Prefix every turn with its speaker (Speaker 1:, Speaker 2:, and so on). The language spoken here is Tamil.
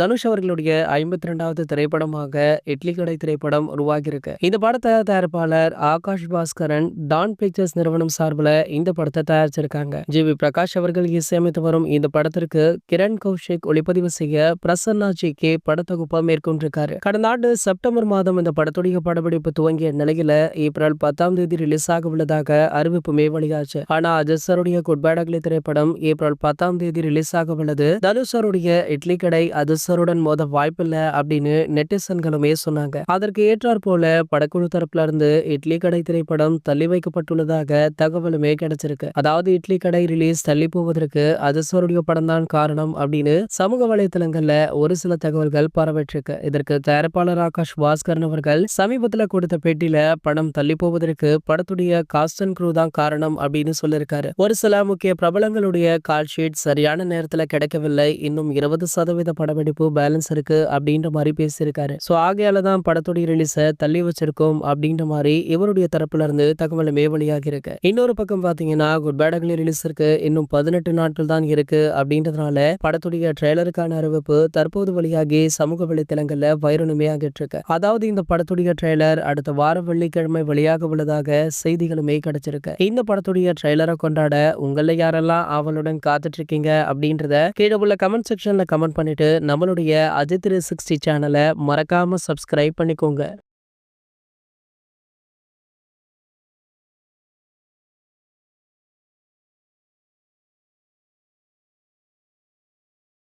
Speaker 1: தனுஷ் அவர்களுடைய 52வது திரைப்படமாக இட்லி கடை திரைப்படம் உருவாகியிருக்கு. இந்த படத்தை தயாரிப்பாளர் ஆகாஷ் பாஸ்கரன் டான் பிக்சர்ஸ் நிறுவனம் சார்பில் இந்த படத்தை தயாரிச்சிருக்காங்க. ஜி.வி. பிரகாஷ் அவர்கள் இசையமைத்து வரும் இந்த படத்திற்கு கிரண் கௌஷிக் ஒளிப்பதிவு செய்ய பிரசன்னா ஜி.கே படத்தொகுப்பை மேற்கொண்டிருக்காரு. கடந்த ஆண்டு செப்டம்பர் மாதம் இந்த படத்துடைய படப்பிடிப்பு துவங்கிய நிலையில ஏப்ரல் 10ஆம் தேதி ரிலீஸ் ஆக உள்ளதாக அறிவிப்புமே வெளியாச்சு. ஆனா அஜித் சாருடைய குட் பேட் அக்லி திரைப்படம் ஏப்ரல் 10ஆம் தேதி ரிலீஸ் ஆக உள்ளது. தனுஷ் சாருடைய இட்லி கடை அஜித் சாருடன் மோத வாய்ப்பில்லை அப்படின்னு நெட்டிசன்களுமே சொன்னாங்க. அதற்கு ஏற்றாற் போல படக்குழு தரப்புல இருந்து இட்லி கடை திரைப்படம் தள்ளி வைக்கப்பட்டுள்ளதாக தகவலுமே கிடைச்சிருக்கு. அதாவது இட்லி கடை ரிலீஸ் தள்ளி போவதற்கு அஜித் சாருடைய படம் தான் காரணம் அப்படின்னு சமூக வலைதளங்கள்ல ஒரு சில தகவல்கள் பரவிட்டிருக்கு. இதற்கு தயாரிப்பாளர் ஆகாஷ் பாஸ்கரன் அவர்கள் சமீபத்துல கொடுத்த பேட்டியில படம் தள்ளி போவதற்கு படத்துடைய காஸ்ட் அண்ட் க்ரூ தான் காரணம் அப்படின்னு சொல்லியிருக்காரு. ஒரு சில முக்கிய பிரபலங்களுடைய கால் ஷீட் சரியான நேரத்துல கிடைக்கவில்லை, இன்னும் 20% படப்பிடிப்பு பேலன்ஸ் இருக்கு அப்படின்ற மாதிரி பேசியிருக்காரு. சோ ஆகையாலதான் படத்துடைய ரிலீஸ தள்ளி வச்சிருக்கோம் அப்படின்ற மாதிரி இவருடைய தரப்புல இருந்து தகவலுமே வெளியாகி இருக்கு. இன்னொரு பக்கம் பாத்தீங்கன்னா குட் பேட் அக்லி ரிலீஸ் இருக்கு இன்னும் 18 நாட்கள் தான் இருக்கு அப்படின்றதுனால படத்துடைய ட்ரெய்லருக்கான அறிவிப்பு தற்போது வெளியாகி சமூக வலைத்தளங்கள்ல வைரலுமே ஆகிட்டு இருக்கு. அதாவது இந்த படத்துடைய ட்ரெய்லர் அடுத்த வாரம் வெள்ளிக்கிழமை வெளியாக உள்ளதாக செய்திகளுமே கிடைச்சிருக்கு. இந்த படத்துடைய ட்ரெய்லரை கொண்டாட உங்கள யாரெல்லாம் ஆவலுடன் காத்துட்டு இருக்கீங்க அப்படின்றத கீழே உள்ள கமெண்ட் செக்ஷன்ல கமெண்ட் பண்ணிட்டு நம்மளுடைய அஜித் 360 சேனலை மறக்காம சப்ஸ்கிரைப் பண்ணிக்கோங்க.